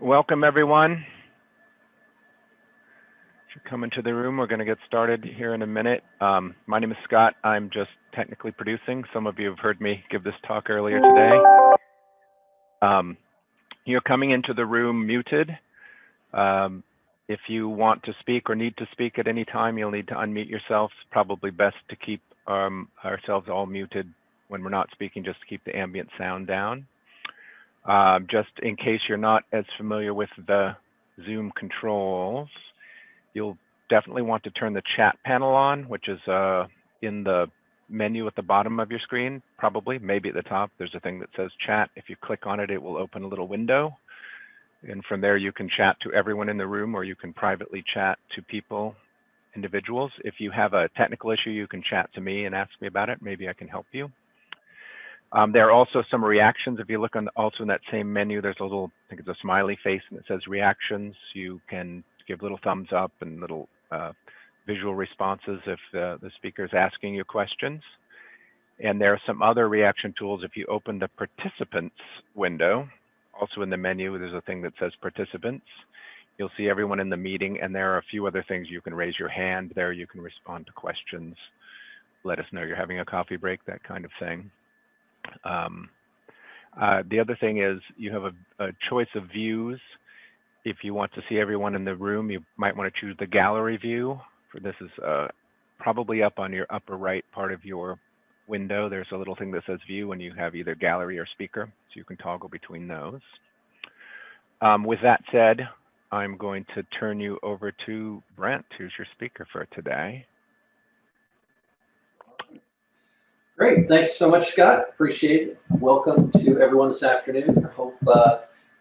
Welcome, everyone. If you're coming to the room, we're going to get started here in a minute. My name is Scott. I'm just technically producing. Some of you have heard me give this talk earlier today. You're coming into the room muted. If you want to speak or need to speak at any time, you'll need to unmute yourself. It's probably best to keep ourselves all muted when we're not speaking, just to keep the ambient sound down. Just in case you're not as familiar with the Zoom controls, you'll definitely want to turn the chat panel on, which is in the menu at the bottom of your screen, probably, maybe at the top. There's a thing that says chat. If you click on it, it will open a little window. And from there, you can chat to everyone in the room, or you can privately chat to people, individuals. If you have a technical issue, you can chat to me and ask me about it. Maybe I can help you. There are also some reactions. If you look on also in that same menu, there's a little, I think it's a smiley face, and it says reactions. You can give little thumbs up and little visual responses if the speaker is asking you questions. And there are some other reaction tools. If you open the participants window, also in the menu, there's a thing that says participants. You'll see everyone in the meeting, and there are a few other things. You can raise your hand there. You can respond to questions. Let us know you're having a coffee break, that kind of thing. The other thing is you have a choice of views. If you want to see everyone in the room, you might want to choose the gallery view. For this is probably up on your upper right part of your window. There's a little thing that says view, and you have either gallery or speaker, so you can toggle between those. With that said, I'm going to turn you over to Brent, who's your speaker for today. Great, thanks so much, Scott. Appreciate it. Welcome to everyone this afternoon. I hope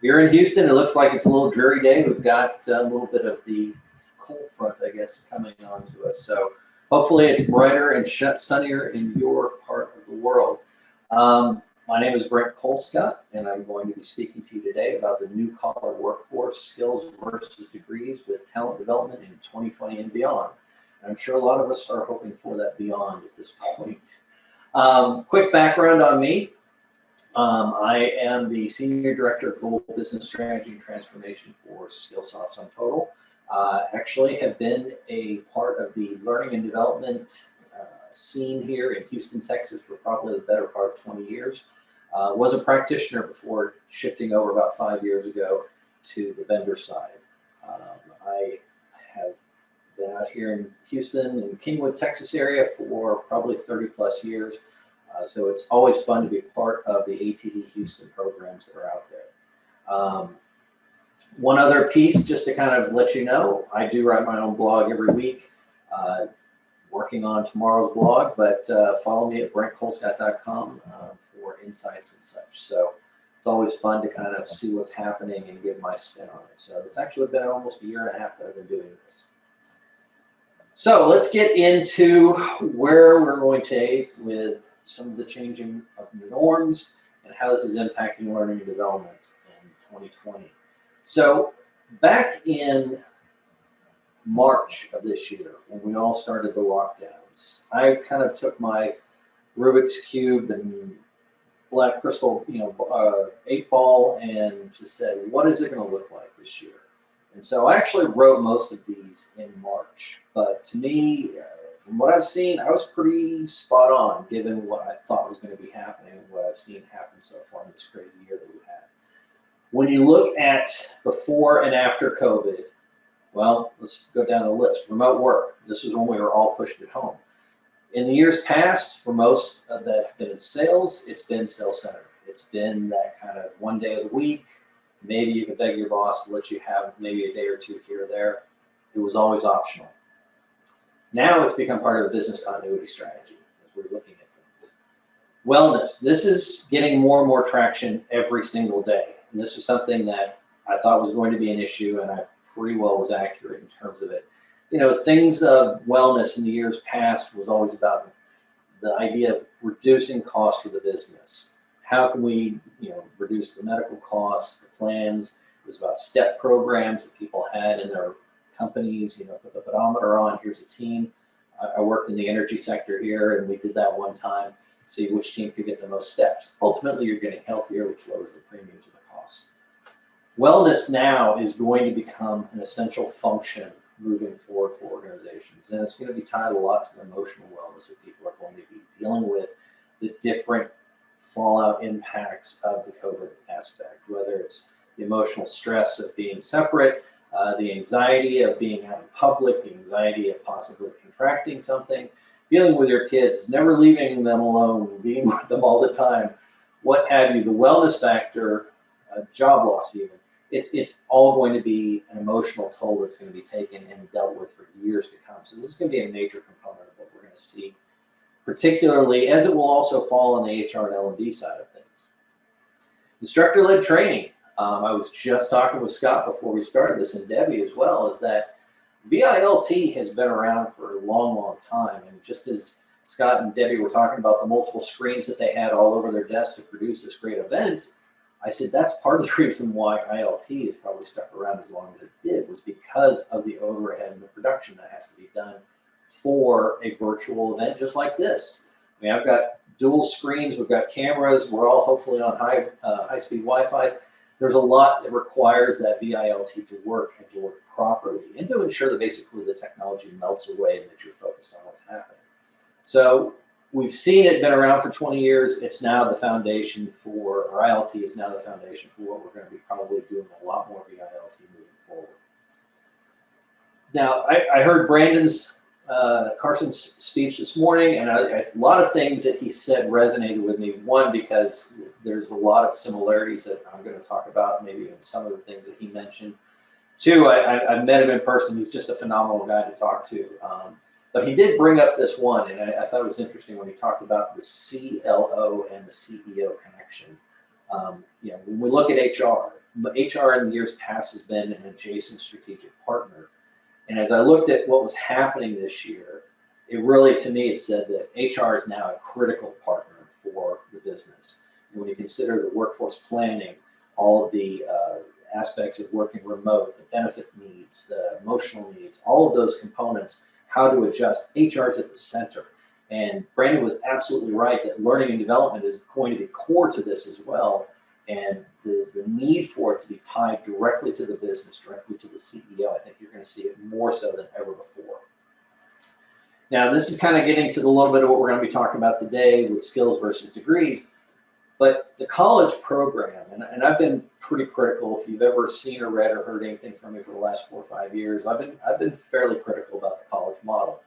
you're in Houston. It looks like it's a little dreary day. We've got a little bit of the cold front, I guess, coming on to us. So hopefully it's brighter and sunnier in your part of the world. My name is Brent Colescott, and I'm going to be speaking to you today about the new collar workforce, skills versus degrees with talent development in 2020 and beyond. And I'm sure a lot of us are hoping for that beyond at this point. Quick background on me. I am the Senior Director of Global Business Strategy and Transformation for Skillsoft SumTotal. Actually have been a part of the learning and development scene here in Houston, Texas for probably the better part of 20 years. Was a practitioner before shifting over about 5 years ago to the vendor side. I have been out here in Houston and Kingwood, Texas area for probably 30 plus years. So it's always fun to be part of the ATD Houston programs that are out there. One other piece, just to kind of let you know, I do write my own blog every week, working on tomorrow's blog, but follow me at brentcolescott.com for insights and such. So it's always fun to kind of see what's happening and give my spin on it. So it's actually been almost a year and a half that I've been doing this. So let's get into where we're going today with some of the changing of norms and how this is impacting learning and development in 2020. So back in March of this year, when we all started the lockdowns, I kind of took my Rubik's Cube and black crystal, 8-ball, and just said, what is it going to look like this year? And so I actually wrote most of these in March, but to me, from what I've seen, I was pretty spot on given what I thought was going to be happening and what I've seen happen so far in this crazy year that we've had. When you look at before and after COVID, well, let's go down the list. Remote work. This was when we were all pushed at home. In the years past, for most that have been in sales, it's been sales centered. It's been that kind of one day of the week. Maybe you can beg your boss to let you have maybe a day or two here or there. It was always optional. Now it's become part of the business continuity strategy as we're looking at things. Wellness. This is getting more and more traction every single day. And this was something that I thought was going to be an issue, and I pretty well was accurate in terms of it. Things of wellness in the years past was always about the idea of reducing costs for the business. How can we, reduce the medical costs, the plans? It was about step programs that people had in their companies, put the pedometer on, here's a team. I worked in the energy sector here, and we did that one time, see which team could get the most steps. Ultimately, you're getting healthier, which lowers the premiums and the costs. wellness now is going to become an essential function moving forward for organizations. And it's going to be tied a lot to the emotional wellness that people are going to be dealing with, the different fallout impacts of the COVID aspect, whether it's the emotional stress of being separate, the anxiety of being out in public, the anxiety of possibly contracting something, dealing with your kids, never leaving them alone, being with them all the time, what have you, the wellness factor, job loss even. It's all going to be an emotional toll that's going to be taken and dealt with for years to come. So this is going to be a major component of what we're going to see, particularly as it will also fall on the HR and L&D side of things. Instructor-led training. I was just talking with Scott before we started this, and Debbie as well, is that VILT has been around for a long, long time. And just as Scott and Debbie were talking about the multiple screens that they had all over their desk to produce this great event, I said that's part of the reason why ILT has probably stuck around as long as it did, was because of the overhead and the production that has to be done for a virtual event just like this. I mean, I've got dual screens, we've got cameras, we're all hopefully on high-speed Wi-Fi. There's a lot that requires that VILT to work and to work properly, and to ensure that basically the technology melts away and that you're focused on what's happening. So we've seen it, been around for 20 years. It's now the foundation for, or ILT is now the foundation for what we're going to be probably doing a lot more VILT moving forward. Now, I heard Brandon's, Carson's speech this morning, and a lot of things that he said resonated with me. One, because there's a lot of similarities that I'm going to talk about, maybe in some of the things that he mentioned. Two, I've met him in person. He's just a phenomenal guy to talk to. But he did bring up this one, and I thought it was interesting when he talked about the CLO and the CEO connection. You know, when we look at HR in years past has been an adjacent strategic partner. And as I looked at what was happening this year, it really, to me, it said that HR is now a critical partner for the business. And when you consider the workforce planning, all of the aspects of working remote, the benefit needs, the emotional needs, all of those components, how to adjust, HR is at the center. And Brandon was absolutely right that learning and development is going to be core to this as well. And the need for it to be tied directly to the business, directly to the CEO, I think you're going to see it more so than ever before. Now, this is kind of getting to the little bit of what we're going to be talking about today with skills versus degrees. But the college program, and I've been pretty critical. If you've ever seen or read or heard anything from me for the last 4 or 5 years, I've been fairly critical about the college model.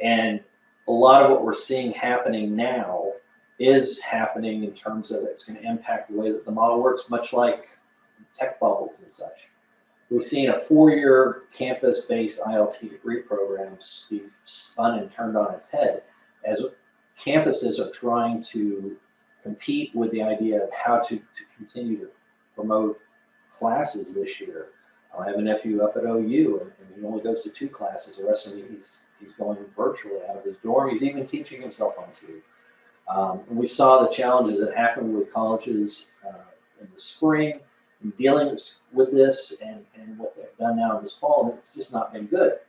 And a lot of what we're seeing happening now is happening in terms of it's going to impact the way that the model works, much like tech bubbles and such. We've seen a 4-year campus-based ILT degree program be spun and turned on its head as campuses are trying to compete with the idea of how to continue to promote classes this year. I have a nephew up at OU, and he only goes to 2 classes. The rest of it, he's going virtually out of his dorm. He's even teaching himself on 2. And we saw the challenges that happened with colleges in the spring, and dealing with this and what they've done now this fall, and it's just not been good.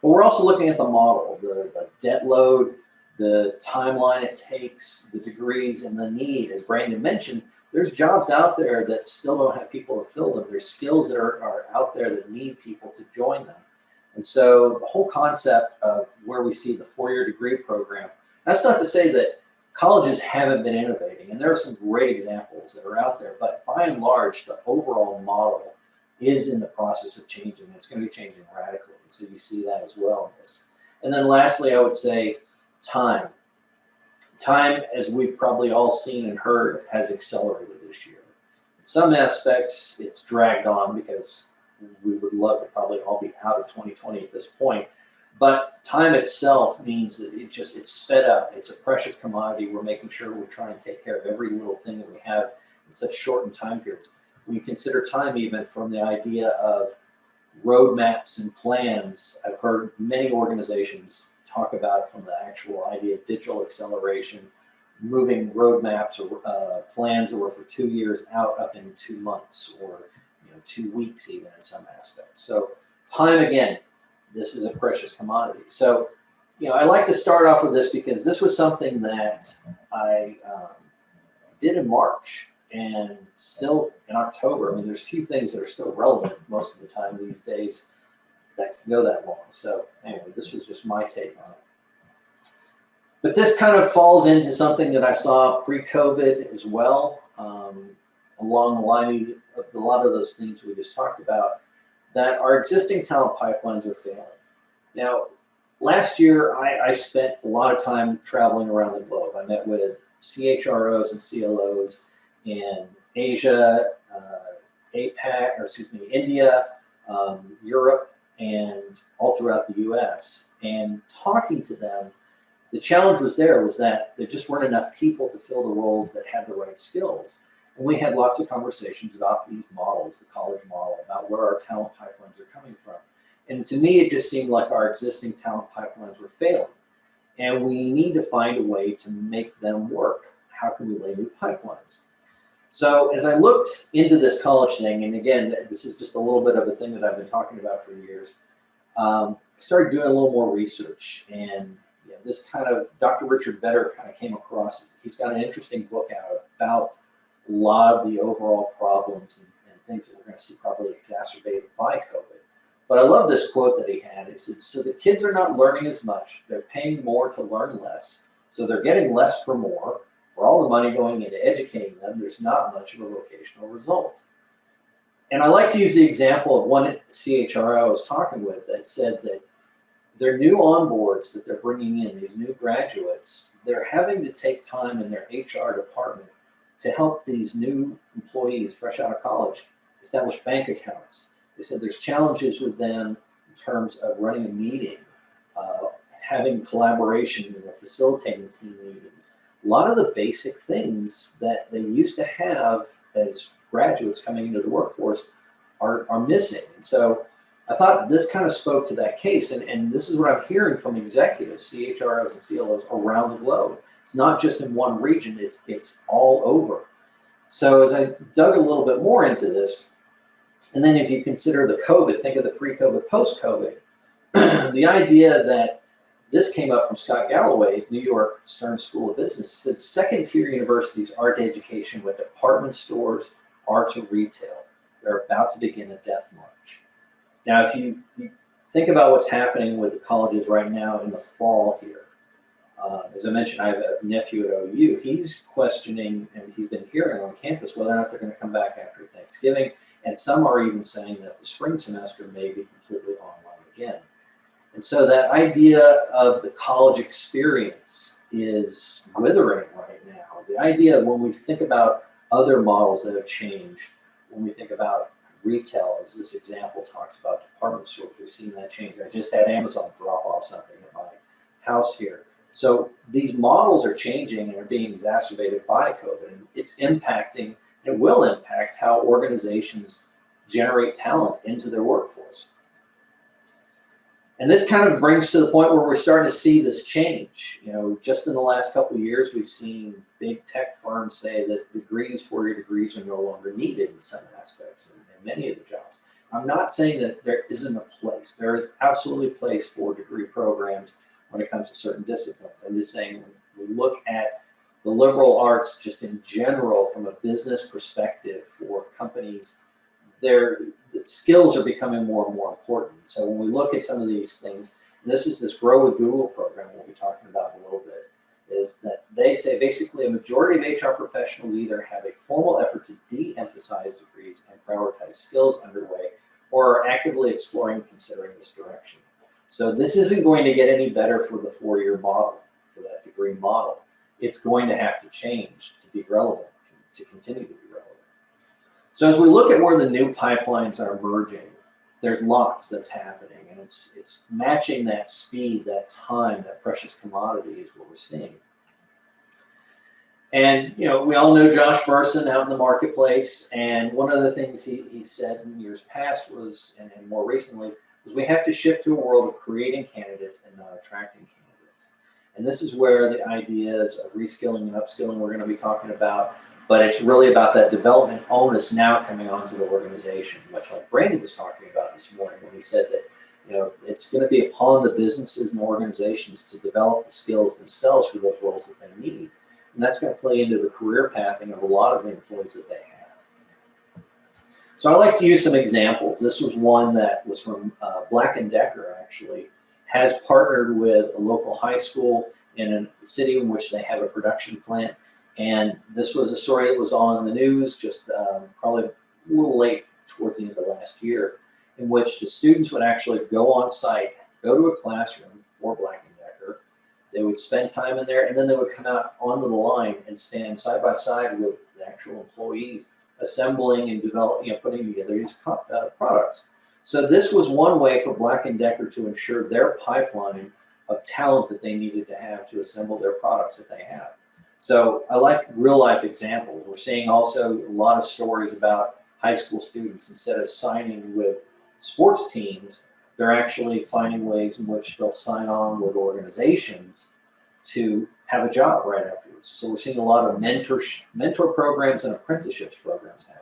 But we're also looking at the model, the debt load, the timeline it takes, the degrees, and the need. As Brandon mentioned, there's jobs out there that still don't have people to fill them. There's skills that are out there that need people to join them. And so the whole concept of where we see the 4-year degree program, that's not to say that colleges haven't been innovating, and there are some great examples that are out there, but by and large, the overall model is in the process of changing. It's going to be changing radically, and so you see that as well in this. And then lastly, I would say time. Time, as we've probably all seen and heard, has accelerated this year. In some aspects, it's dragged on because we would love to probably all be out of 2020 at this point. But time itself means that it's sped up. It's a precious commodity. We're making sure we're trying to take care of every little thing that we have in such shortened time periods. When you consider time even from the idea of roadmaps and plans, I've heard many organizations talk about from the actual idea of digital acceleration, moving roadmaps or plans that were for 2 years out up in 2 months or 2 weeks even in some aspects. So time, again, this is a precious commodity. So, I like to start off with this because this was something that I did in March. and still in October, I mean, there's few things that are still relevant most of the time these days that can go that long. So anyway, this was just my take on it. But this kind of falls into something that I saw pre-COVID as well, along the line of a lot of those things we just talked about, that our existing talent pipelines are failing. Now, last year, I spent a lot of time traveling around the globe. I met with CHROs and CLOs in Asia, APAC, or excuse me, India, Europe, and all throughout the US. And talking to them, the challenge was that there just weren't enough people to fill the roles that had the right skills. And we had lots of conversations about these models, the college model, about where our talent pipelines are coming from. And to me, it just seemed like our existing talent pipelines were failing. And we need to find a way to make them work. How can we lay new pipelines? So as I looked into this college thing, and again, this is just a little bit of a thing that I've been talking about for years, I started doing a little more research. And this kind of, Dr. Richard Vedder kind of came across, he's got an interesting book out about a lot of the overall problems and things that we're going to see probably exacerbated by COVID. But I love this quote that he had. It said, so the kids are not learning as much. They're paying more to learn less. So they're getting less for more. For all the money going into educating them, there's not much of a vocational result. And I like to use the example of one CHRO I was talking with that said that their new onboards that they're bringing in, these new graduates, they're having to take time in their HR department to help these new employees fresh out of college establish bank accounts. They said there's challenges with them in terms of running a meeting, having collaboration, facilitating team meetings. A lot of the basic things that they used to have as graduates coming into the workforce are missing. And so I thought this kind of spoke to that case. And this is what I'm hearing from executives, CHROs and CLOs around the globe. It's not just in one region, it's all over. So as I dug a little bit more into this, and then if you consider the COVID, think of the pre-COVID, post-COVID, the idea that this came up from Scott Galloway, New York Stern School of Business, said second-tier universities are to education what department stores are to retail. They're about to begin a death march. Now, if you think about what's happening with the colleges right now in the fall here, as I mentioned, I have a nephew at OU. He's questioning, and he's been hearing on campus whether or not they're going to come back after Thanksgiving. And some are even saying that the spring semester may be completely online again. And so that idea of the college experience is withering right now. The idea when we think about other models that have changed, when we think about retail, as this example talks about department stores, we've seen that change. I just had Amazon drop off something at my house here. So these models are changing and are being exacerbated by COVID. And it's impacting, it will impact how organizations generate talent into their workforce. And this kind of brings to the point where we're starting to see this change. You know, just in the last couple of years, we've seen big tech firms say that degrees, four-year degrees, are no longer needed in some aspects and many of the jobs. I'm not saying that there isn't a place. There is absolutely a place for degree programs when it comes to certain disciplines. I'm just saying when we look at the liberal arts just in general from a business perspective for companies, the skills are becoming more and more important. So when we look at some of these things, and this is this Grow with Google program we'll be talking about in a little bit, is that they say basically a majority of HR professionals either have a formal effort to de-emphasize degrees and prioritize skills underway, or are actively exploring and considering this direction. So this isn't going to get any better for the four-year model, for that degree model. It's going to have to change to be relevant, to continue to be relevant. So as we look at where the new pipelines are emerging, there's lots that's happening, and it's matching that speed, that time, that precious commodity is what we're seeing. And you know, we all know Josh Burson out in the marketplace, and one of the things he said in years past was, and more recently, was we have to shift to a world of creating candidates and not attracting candidates. And this is where the ideas of reskilling and upskilling we're going to be talking about. But it's really about that development onus now coming onto the organization, much like Brandon was talking about this morning when he said that, you know, it's going to be upon the businesses and organizations to develop the skills themselves for those roles that they need. and that's going to play into the career pathing of a lot of the employees that they have. So I like to use some examples. This was one that was from Black & Decker, actually, has partnered with a local high school in a city in which they have a production plant. And this was a story that was on the news just probably a little late towards the end of last year, in which the students would actually go on site, go to a classroom for Black & Decker. They would spend time in there, and then they would come out onto the line and stand side by side with the actual employees, assembling and developing, putting together these products. So this was one way for Black & Decker to ensure their pipeline of talent that they needed to have to assemble their products that they have. So I like real life examples. We're seeing also a lot of stories about high school students, instead of signing with sports teams, they're actually finding ways in which they'll sign on with organizations to have a job right afterwards. So we're seeing a lot of mentor programs and apprenticeships programs happening.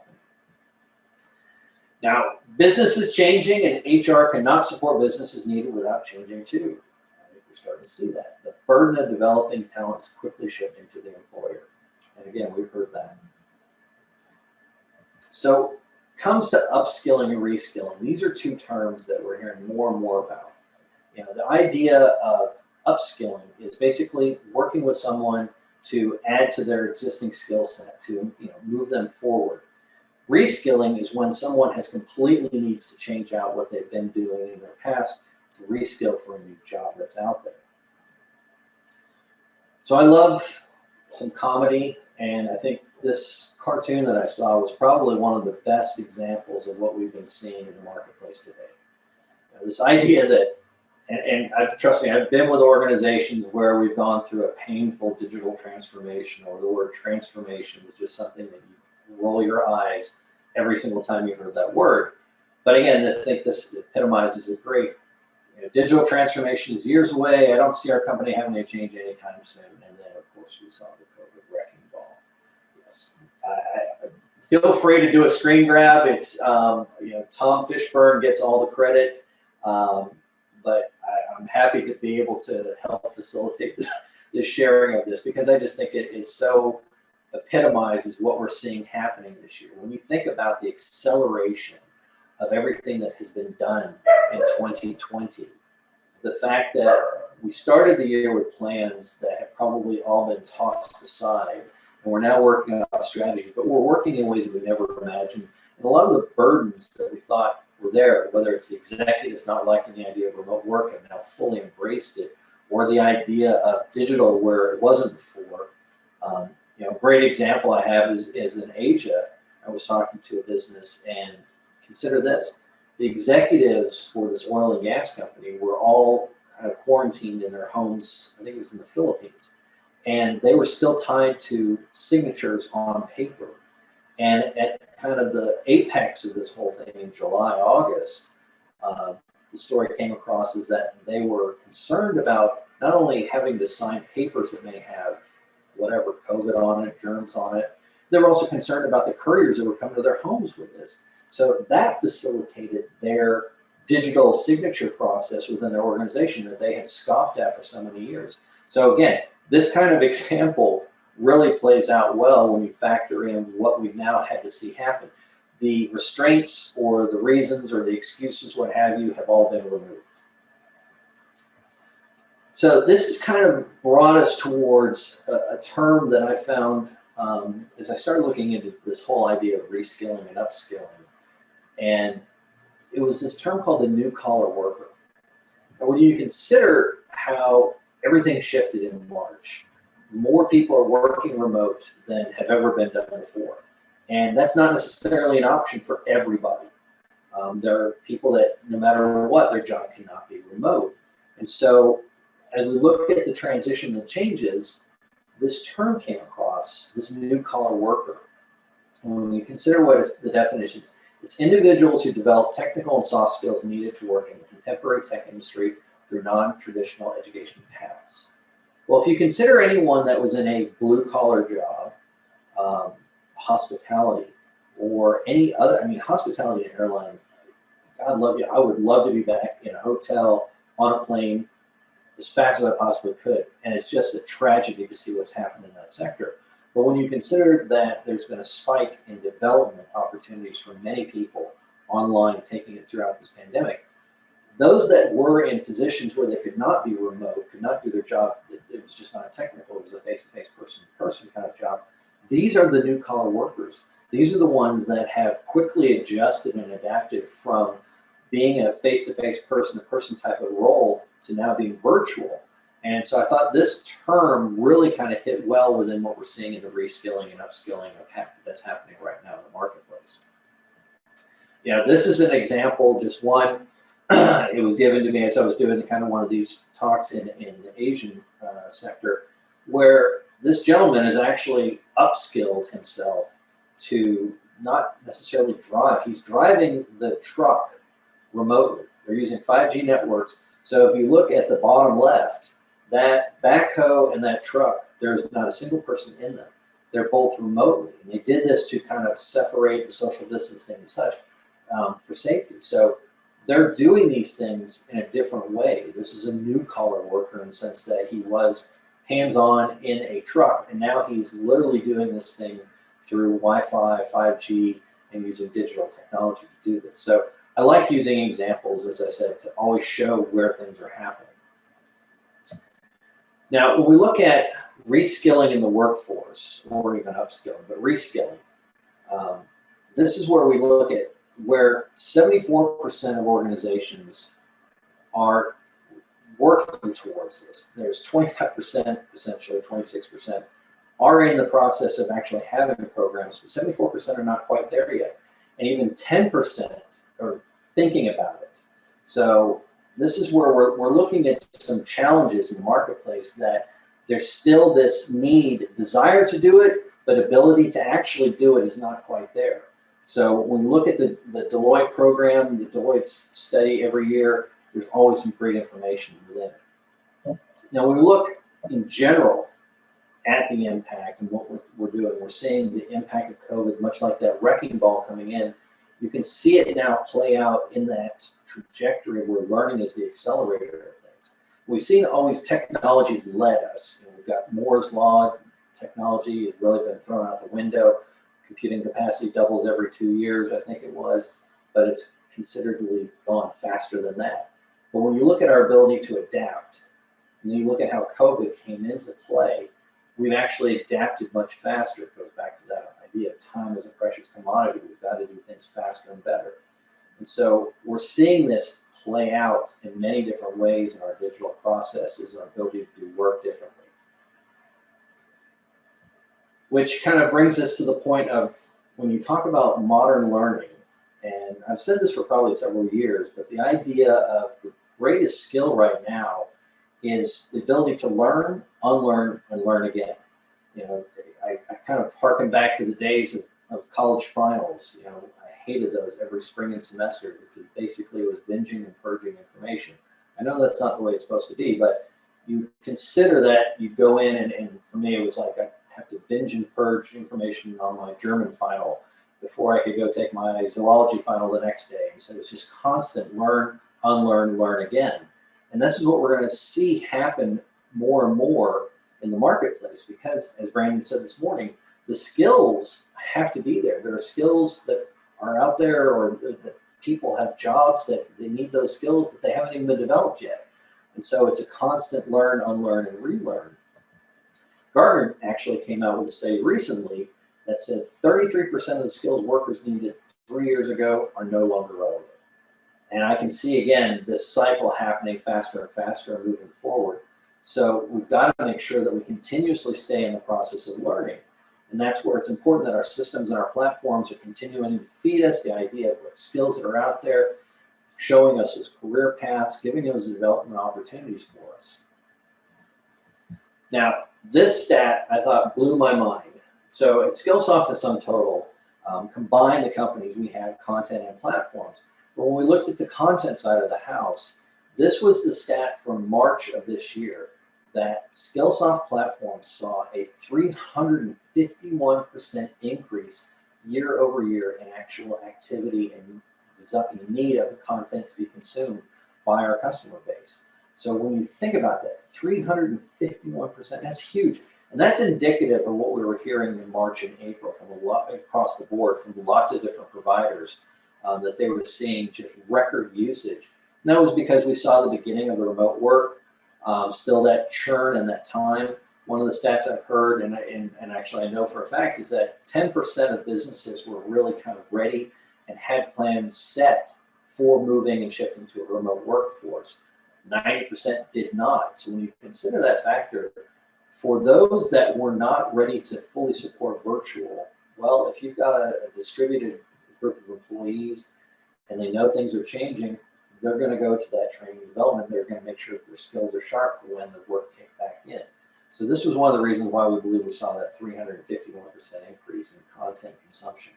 Now, business is changing, and HR cannot support business as needed without changing too. I think we're starting to see that. The burden of developing talent is quickly shifting to the employer. And again, we've heard that. So comes to upskilling and reskilling. These are two terms that we're hearing more and more about. The idea of upskilling is basically working with someone to add to their existing skill set, to move them forward. Reskilling is when someone has completely needs to change out what they've been doing in their past to reskill for a new job that's out there. So I love some comedy, and I think this cartoon that I saw was probably one of the best examples of what we've been seeing in the marketplace today. This idea that, and trust me, I've been with organizations where we've gone through a painful digital transformation, or the word transformation is just something that you roll your eyes every single time you heard that word. But again, I think this epitomizes it great. Digital transformation is years away. I don't see our company having to change anytime soon. And then, of course, we saw the COVID wrecking ball. Yes, feel free to do a screen grab. It's Tom Fishburne gets all the credit, but I'm happy to be able to help facilitate the sharing of this, because I just think it is so epitomizes what we're seeing happening this year. When you think about the acceleration of everything that has been done in 2020, the fact that we started the year with plans that have probably all been tossed aside, and we're now working on strategies, but we're working in ways that we never imagined. And a lot of the burdens that we thought were there, whether it's the executives not liking the idea of remote work and now fully embraced it, or the idea of digital where it wasn't before. A great example I have is in Asia. I was talking to a business, and consider this: the executives for this oil and gas company were all kind of quarantined in their homes. I think it was in the Philippines, and they were still tied to signatures on paper. And at kind of the apex of this whole thing in July, August, the story came across is that they were concerned about not only having to sign papers that may have whatever COVID on it, germs on it, they were also concerned about the couriers that were coming to their homes with this. So that facilitated their digital signature process within their organization that they had scoffed at for so many years. So again, this kind of example really plays out well when you factor in what we've now had to see happen. The restraints or the reasons or the excuses, what have you, have all been removed. So this has kind of brought us towards a term that I found as I started looking into this whole idea of reskilling and upskilling. And it was this term called the new collar worker. And when you consider how everything shifted in March, more people are working remote than have ever been done before. And that's not necessarily an option for everybody. There are people that no matter what, their job cannot be remote. And so as we look at the transition and changes, this term came across, this new collar worker. And when you consider what is the definitions, it's individuals who develop technical and soft skills needed to work in the contemporary tech industry through non-traditional education paths. Well, if you consider anyone that was in a blue-collar job, hospitality, or any other, hospitality and airline, God love you, I would love to be back in a hotel, on a plane, as fast as I possibly could. And it's just a tragedy to see what's happened in that sector. But when you consider that there's been a spike in development opportunities for many people online, taking it throughout this pandemic, those that were in positions where they could not be remote, could not do their job, it was just not a technical, it was a face-to-face, person-to-person kind of job, these are the new-collar workers. These are the ones that have quickly adjusted and adapted from being a face-to-face, person-to-person type of role to now being virtual. And so I thought this term really kind of hit well within what we're seeing in the reskilling and upskilling that's happening right now in the marketplace. Yeah, this is an example, just one. It was given to me as I was doing kind of one of these talks in the Asian sector, where this gentleman has actually upskilled himself to not necessarily drive. He's driving the truck remotely. They're using 5G networks. So if you look at the bottom left, that backhoe and that truck, there's not a single person in them. They're both remotely. And they did this to kind of separate the social distancing and such for safety. So they're doing these things in a different way. This is a new collar worker in the sense that he was hands-on in a truck, and now he's literally doing this thing through Wi-Fi, 5G, and using digital technology to do this. So I like using examples, as I said, to always show where things are happening. Now, when we look at reskilling in the workforce, or even upskilling, but reskilling, this is where we look at where 74% of organizations are working towards this. There's 25%, essentially 26%, are in the process of actually having programs, but 74% are not quite there yet. And even 10% are thinking about it. So this is where we're looking at some challenges in the marketplace, that there's still this desire to do it, but ability to actually do it is not quite there. So when you look at the Deloitte program, the Deloitte study every year, there's always some great information within it. Now, when we look in general at the impact and what we're doing, we're seeing the impact of COVID, much like that wrecking ball coming in. You can see it now play out in that trajectory where learning is the accelerator of things. We've seen always technology's led us. We've got Moore's Law. Technology has really been thrown out the window. Computing capacity doubles every 2 years, I think it was, but it's considerably gone faster than that. But when you look at our ability to adapt, and then you look at how COVID came into play, we've actually adapted much faster. It goes back to that idea of time as a precious commodity. We've got to do things faster and better. And so we're seeing this play out in many different ways in our digital processes, our ability to do work differently. Which kind of brings us to the point of when you talk about modern learning, and I've said this for probably several years, but the idea of the greatest skill right now is the ability to learn, unlearn, and learn again. You know, I kind of harken back to the days of college finals. You know, I hated those every spring and semester because basically it was binging and purging information. I know that's not the way it's supposed to be, but you consider that you go in and for me it was like I have to binge and purge information on my German final before I could go take my zoology final the next day. And so it's just constant learn, unlearn, learn again. And this is what we're going to see happen more and more in the marketplace because, as Brandon said this morning, the skills have to be there. There are skills that are out there, or that people have jobs that they need those skills that they haven't even been developed yet. And so it's a constant learn, unlearn, and relearn. Gartner actually came out with a study recently that said 33% of the skills workers needed 3 years ago are no longer relevant. And I can see, again, this cycle happening faster and faster and moving forward. So we've got to make sure that we continuously stay in the process of learning. And that's where it's important that our systems and our platforms are continuing to feed us the idea of what skills that are out there, showing us as career paths, giving those development opportunities for us. Now, this stat I thought blew my mind. So at Skillsoft and SumTotal, combined the companies, we have content and platforms. But when we looked at the content side of the house, this was the stat from March of this year, that Skillsoft platforms saw a 351% increase year over year in actual activity and need of the content to be consumed by our customer base. So when you think about that, 351%, that's huge. And that's indicative of what we were hearing in March and April from a lot across the board from lots of different providers, that they were seeing just record usage. And that was because we saw the beginning of the remote work, still that churn and that time. One of the stats I've heard, and actually I know for a fact, is that 10% of businesses were really kind of ready and had plans set for moving and shifting to a remote workforce. 90% did not. So when you consider that factor, for those that were not ready to fully support virtual, well, if you've got a distributed group of employees and they know things are changing, they're going to go to that training and development. They're going to make sure that their skills are sharp for when the work kicked back in. So this was one of the reasons why we believe we saw that 351% increase in content consumption.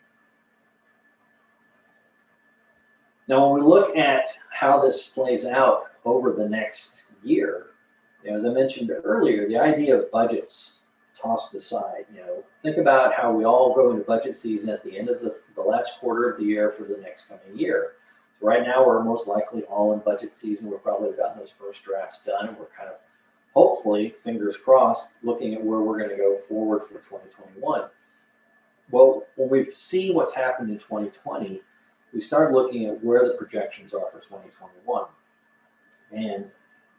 Now, when we look at how this plays out over the next year, as I mentioned earlier, the idea of budgets tossed aside. Think about how we all go into budget season at the end of the last quarter of the year for the next coming year. So right now, we're most likely all in budget season. We've probably gotten those first drafts done, and we're kind of, hopefully, fingers crossed, looking at where we're going to go forward for 2021. Well, when we've seen what's happened in 2020, we start looking at where the projections are for 2021. And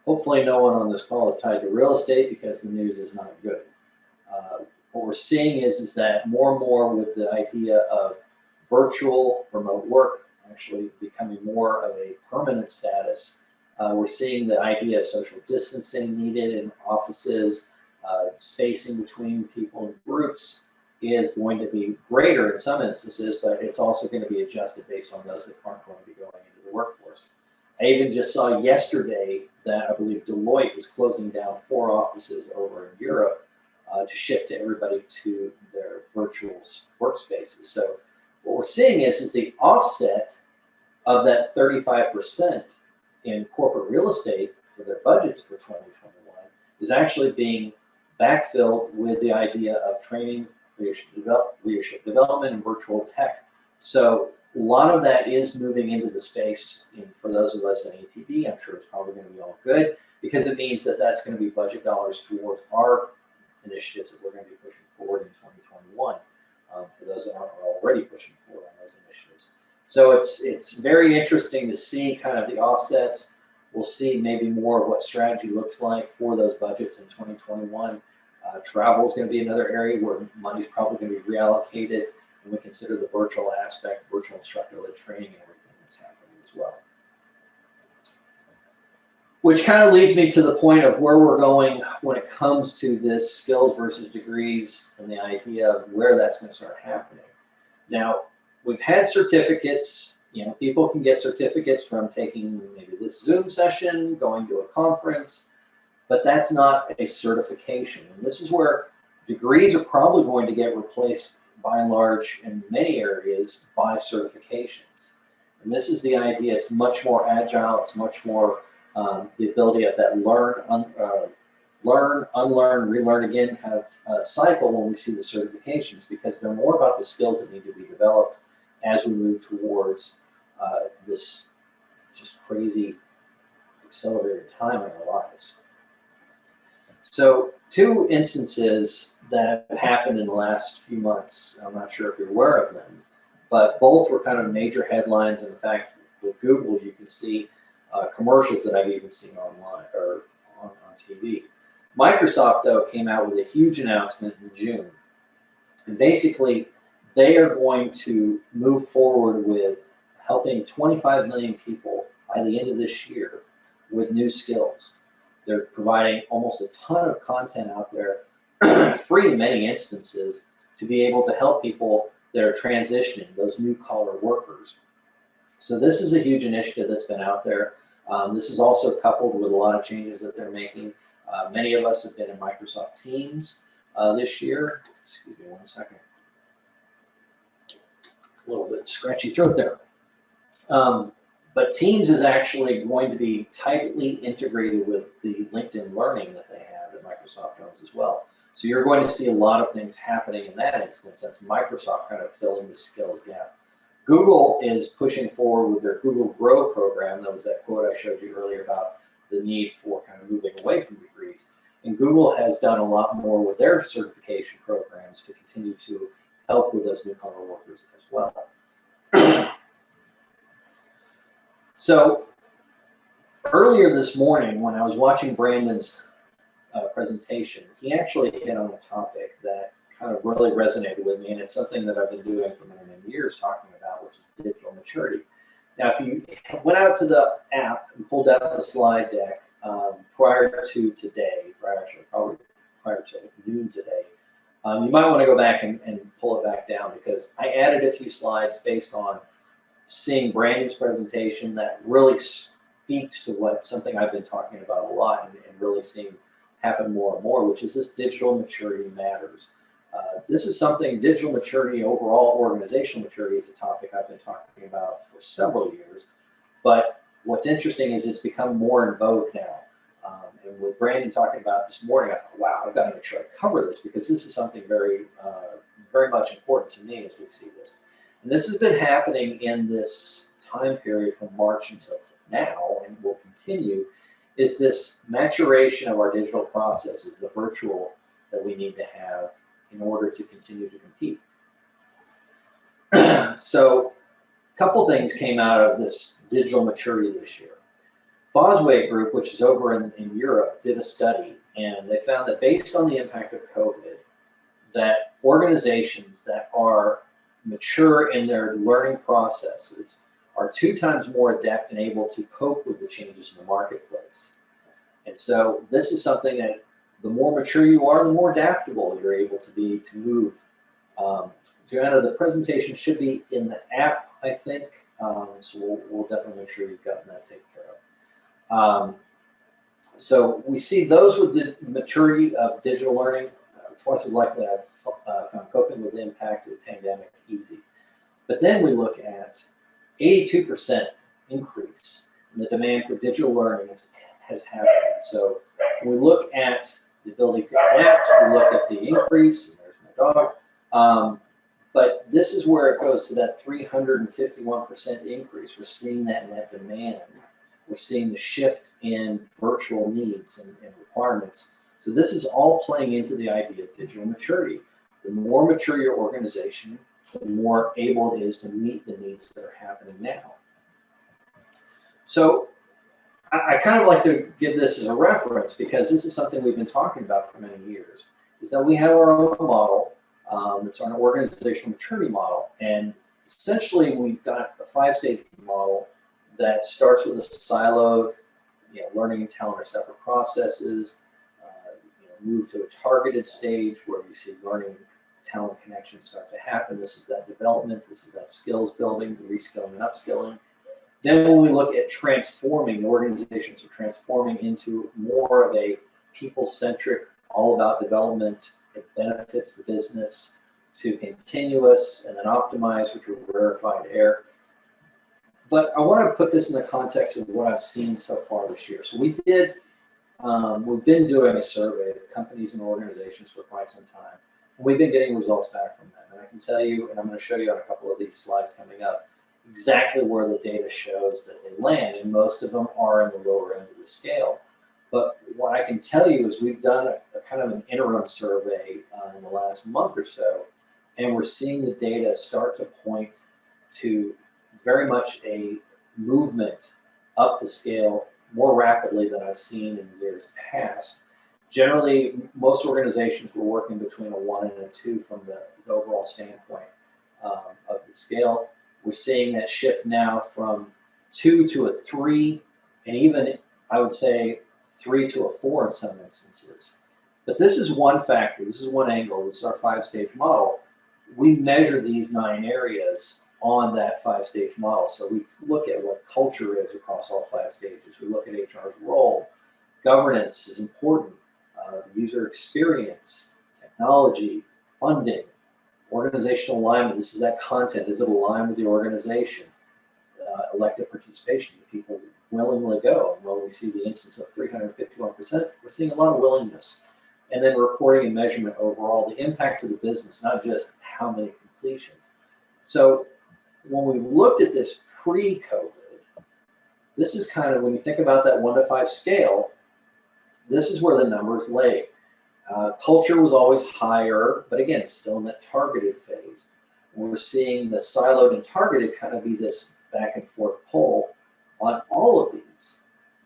hopefully no one on this call is tied to real estate because the news is not good. What we're seeing is that more and more with the idea of virtual remote work actually becoming more of a permanent status, we're seeing the idea of social distancing needed in offices, spacing between people and groups is going to be greater in some instances, but it's also going to be adjusted based on those that aren't going to be going into the workforce. I even just saw yesterday that I believe Deloitte is closing down 4 offices over in Europe to shift to everybody to their virtual workspaces. So what we're seeing is the offset of that 35% in corporate real estate for their budgets for 2021 is actually being backfilled with the idea of training, leadership development, and virtual tech. So a lot of that is moving into the space. And for those of us at ATB, I'm sure it's probably going to be all good because it means that that's going to be budget dollars towards our initiatives that we're going to be pushing forward in 2021 for those that aren't already pushing forward on those initiatives. So it's very interesting to see kind of the offsets. We'll see maybe more of what strategy looks like for those budgets in 2021. Travel is going to be another area where money is probably going to be reallocated, and we consider the virtual aspect, virtual instructor-led training, and everything that's happening as well. Which kind of leads me to the point of where we're going when it comes to this skills versus degrees and the idea of where that's going to start happening. Now, we've had certificates. People can get certificates from taking maybe this Zoom session, going to a conference, but that's not a certification. And this is where degrees are probably going to get replaced by and large in many areas by certifications. And this is the idea. It's much more agile. It's much more the ability of that learn, unlearn, relearn again kind of cycle when we see the certifications, because they're more about the skills that need to be developed as we move towards this just crazy accelerated time in our lives. So 2 instances that have happened in the last few months, I'm not sure if you're aware of them, but both were kind of major headlines. In fact, with Google, you can see commercials that I've even seen online or on TV. Microsoft, though, came out with a huge announcement in June. And basically, they are going to move forward with helping 25 million people by the end of this year with new skills. They're providing almost a ton of content out there, free in many instances, to be able to help people that are transitioning, those new collar workers. So this is a huge initiative that's been out there. This is also coupled with a lot of changes that they're making. Many of us have been in Microsoft Teams this year. Excuse me one second. A little bit scratchy throat there. But Teams is actually going to be tightly integrated with the LinkedIn Learning that they have that Microsoft owns as well. So you're going to see a lot of things happening in that instance. That's Microsoft kind of filling the skills gap. Google is pushing forward with their Google Grow program. That was that quote I showed you earlier about the need for kind of moving away from degrees. And Google has done a lot more with their certification programs to continue to help with those new-collar workers as well. So earlier this morning, when I was watching Brandon's presentation, he actually hit on a topic that kind of really resonated with me, and it's something that I've been doing for many, many years talking about, which is digital maturity. Now, if you went out to the app and pulled out the slide deck prior to today, probably prior to noon today, you might want to go back and pull it back down, because I added a few slides based on seeing Brandon's presentation that really speaks to something I've been talking about a lot and really seeing happen more and more, which is this digital maturity matters. This is something, digital maturity, overall organizational maturity, is a topic I've been talking about for several years. But what's interesting is it's become more in vogue now. And with Brandon talking about this morning, I thought, wow, I've got to make sure I cover this, because this is something very, very much important to me as we see this. And this has been happening in this time period from March until now, and will continue, is this maturation of our digital processes, the virtual that we need to have in order to continue to compete. So a couple things came out of this digital maturity this year. Fosway Group, which is over in Europe, did a study, and they found that based on the impact of COVID, that organizations that are mature in their learning processes are 2 times more adept and able to cope with the changes in the marketplace. And so this is something that the more mature you are, the more adaptable you're able to be to move. Joanna, the presentation should be in the app, I think, so we'll definitely make sure you've gotten that taken care of. So we see those with the maturity of digital learning, twice as likely I've found coping with the impact of the pandemic easy. But then we look at 82% increase in the demand for digital learning has happened. So when we look at the ability to adapt, we look at the increase, and there's my dog, but this is where it goes to that 351% increase. We're seeing that in that demand. We're seeing the shift in virtual needs and requirements. So this is all playing into the idea of digital maturity. The more mature your organization, the more able it is to meet the needs that are happening now. So I kind of like to give this as a reference, because this is something we've been talking about for many years, is that we have our own model. It's our organizational maturity model. And essentially, we've got a 5-stage model that starts with a siloed, learning and talent are separate processes, move to a targeted stage where we see learning talent connections start to happen. This is that development, this is that skills building, the reskilling and upskilling. Then when we look at transforming, organizations are transforming into more of a people-centric, all about development. It benefits the business, to continuous and then optimize, which are rarefied air. But I want to put this in the context of what I've seen so far this year. So we've been doing a survey of companies and organizations for quite some time. We've been getting results back from them. And I can tell you, and I'm going to show you on a couple of these slides coming up, exactly where the data shows that they land. And most of them are in the lower end of the scale. But what I can tell you is we've done a kind of an interim survey in the last month or so, and we're seeing the data start to point to very much a movement up the scale more rapidly than I've seen in years past. Generally, most organizations were working between a 1 and a 2 from the overall standpoint of the scale. We're seeing that shift now from 2 to a 3, and even, I would say, 3 to a 4 in some instances. But this is one factor, this is one angle, this is our 5-stage model. We measure these 9 areas on that 5-stage model. So we look at what culture is across all 5 stages. We look at HR's role. Governance is important. User experience, technology, funding, organizational alignment. This is that content. Is it aligned with the organization? Elective participation. Do people willingly go? And when we see the instance of 351%, we're seeing a lot of willingness. And then reporting and measurement overall, the impact of the business, not just how many completions. So when we looked at this pre-COVID, this is kind of, when you think about that 1 to 5 scale, this is where the numbers lay. Culture was always higher, but again, still in that targeted phase. We're seeing the siloed and targeted kind of be this back and forth pull on all of these,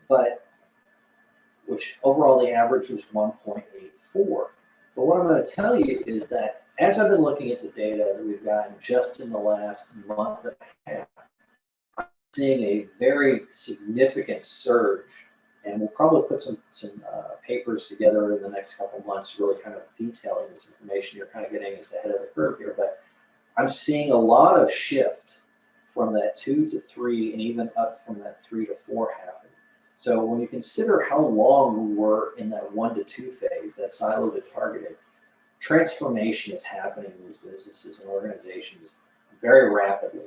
but which overall the average was 1.84. But what I'm going to tell you is that as I've been looking at the data that we've gotten just in the last month and a half, I'm seeing a very significant surge, and we'll probably put some papers together in the next couple of months really kind of detailing this information. You're kind of getting us ahead of the curve here, but I'm seeing a lot of shift from that 2 to 3 and even up from that 3 to 4 happen. So when you consider how long we were in that 1 to 2 phase, that siloed to targeted, transformation is happening in these businesses and organizations very rapidly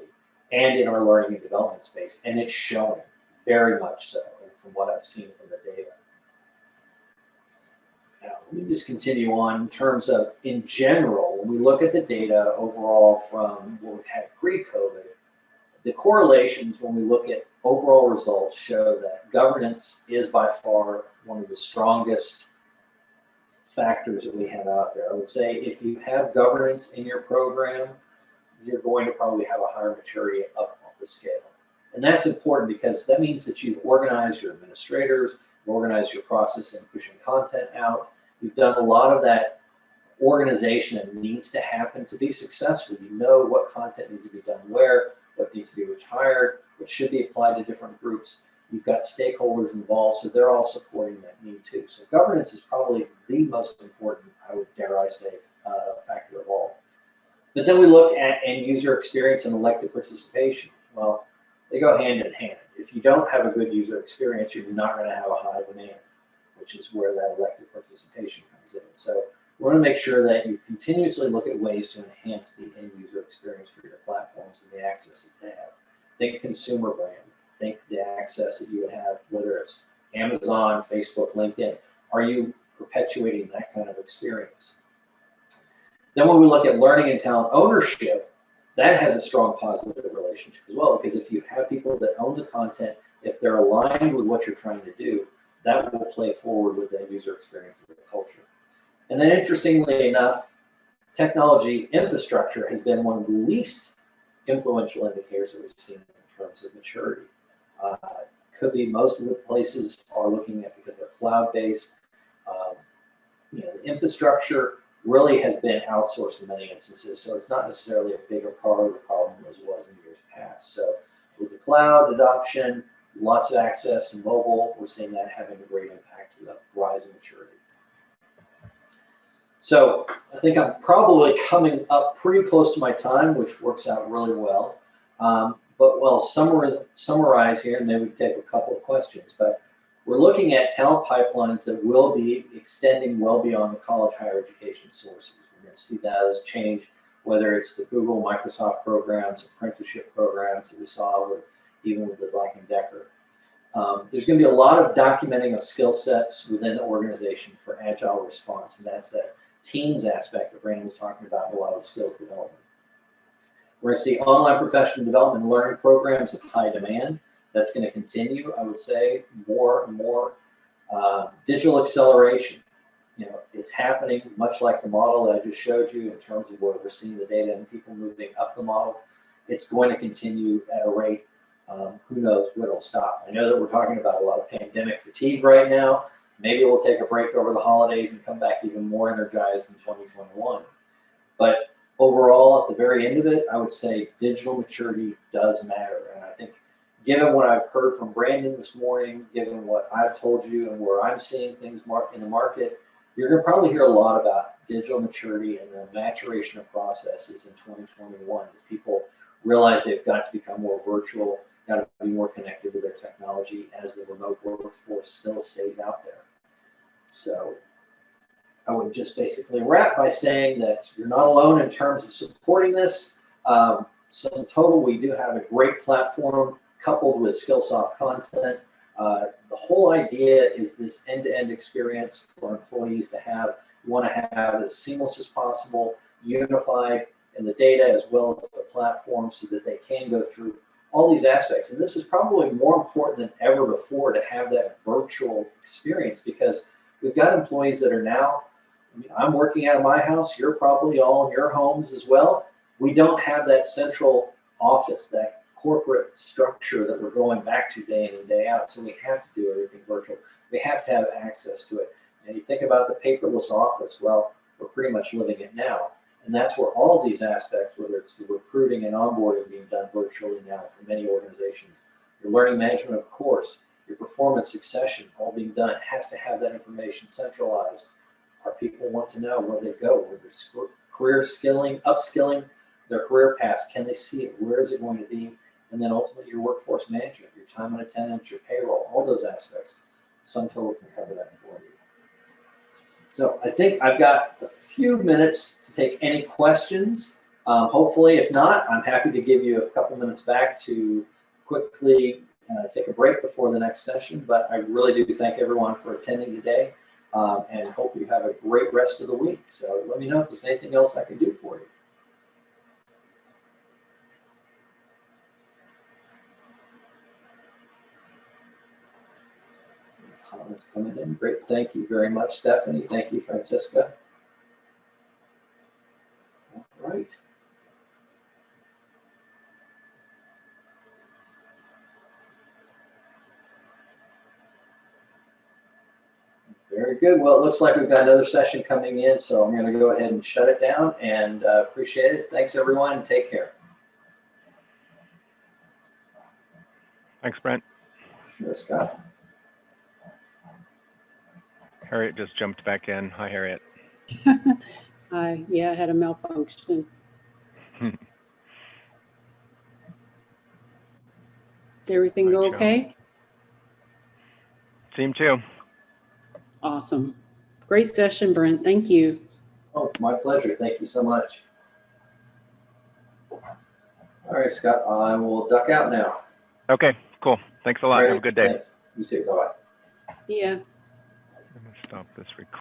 and in our learning and development space, and it's showing very much so from what I've seen from the data. Now, let me just continue on in terms of, in general, when we look at the data overall from what we've had pre-COVID, the correlations when we look at overall results show that governance is by far one of the strongest factors that we have out there. I would say if you have governance in your program, you're going to probably have a higher maturity up the scale. And that's important because that means that you've organized your administrators, organized your process in pushing content out. You've done a lot of that organization that needs to happen to be successful. You know what content needs to be done where, what needs to be retired, what should be applied to different groups. You've got stakeholders involved, so they're all supporting that need too. So governance is probably the most important, I would dare I say, factor of all. But then we look at end user experience and elective participation. Well, they go hand in hand. If you don't have a good user experience, you're not going to have a high demand, which is where that elective participation comes in. So we want to make sure that you continuously look at ways to enhance the end user experience for your platforms and the access that they have. Think consumer brand. Think the access that you would have, whether it's Amazon, Facebook, LinkedIn. Are you perpetuating that kind of experience? Then when we look at learning and talent ownership, that has a strong positive relationship as well, because if you have people that own the content, if they're aligned with what you're trying to do, that will play forward with that user experience and the culture. And then interestingly enough, technology infrastructure has been one of the least influential indicators that we've seen in terms of maturity. Could be most of the places are looking at because they're cloud-based. The infrastructure really has been outsourced in many instances, so it's not necessarily a bigger part of the problem as it was in years past. So with the cloud adoption, lots of access to mobile, we're seeing that having a great impact to the rise in maturity. So I think I'm probably coming up pretty close to my time, which works out really well. But we'll summarize here, and then we can take a couple of questions. But we're looking at talent pipelines that will be extending well beyond the college higher education sources. We're going to see that as change, whether it's the Google, Microsoft programs, apprenticeship programs that we saw even with the Black & Decker. There's going to be a lot of documenting of skill sets within the organization for agile response, and that's that teams aspect that Brandon was talking about in a lot of skills development. We're going to see online professional development and learning programs of high demand. That's going to continue, I would say, more and more. Digital acceleration. It's happening much like the model that I just showed you in terms of where we're seeing the data and people moving up the model. It's going to continue at a rate, who knows when it'll stop. I know that we're talking about a lot of pandemic fatigue right now. Maybe we'll take a break over the holidays and come back even more energized in 2021. But overall, at the very end of it, I would say digital maturity does matter. And I think given what I've heard from Brandon this morning, given what I've told you and where I'm seeing things in the market, you're going to probably hear a lot about digital maturity and the maturation of processes in 2021 as people realize they've got to become more virtual, got to be more connected with their technology as the remote workforce still stays out there. So I would just basically wrap by saying that you're not alone in terms of supporting this. SumTotal, we do have a great platform coupled with Skillsoft content. The whole idea is this end-to-end experience for employees to have. You want to have as seamless as possible, unified in the data as well as the platform so that they can go through all these aspects. And this is probably more important than ever before to have that virtual experience, because we've got employees that are now, I mean, I'm working out of my house, you're probably all in your homes as well. We don't have that central office, that corporate structure that we're going back to day in and day out. So we have to do everything virtual. We have to have access to it. And you think about the paperless office, well, we're pretty much living it now. And that's where all of these aspects, whether it's the recruiting and onboarding being done virtually now for many organizations, your learning management, of course, your performance succession, all being done, has to have that information centralized. Our people want to know where they go, whether it's career skilling, upskilling, their career paths. Can they see it? Where is it going to be? And then ultimately your workforce management, your time and attendance, your payroll, all those aspects. SumTotal can cover that for you. So I think I've got a few minutes to take any questions. Hopefully, if not, I'm happy to give you a couple minutes back to quickly take a break before the next session. But I really do thank everyone for attending today, and hope you have a great rest of the week. So let me know if there's anything else I can do for you. Comments coming in. Great. Thank you very much, Stephanie. Thank you, Francisca. All right. Very good. Well, it looks like we've got another session coming in, so I'm going to go ahead and shut it down, and appreciate it. Thanks, everyone. Take care. Thanks, Brent. Sure, Scott. Harriet just jumped back in. Hi, Harriet. Hi. Yeah, I had a malfunction. Did everything go okay? Seemed to. Awesome. Great session, Brent. Thank you. Oh, my pleasure. Thank you so much. All right, Scott, I will duck out now. Okay, cool. Thanks a lot. Great. Have a good day. Thanks. You too. Bye-bye. See ya. I'm going to stop this recording.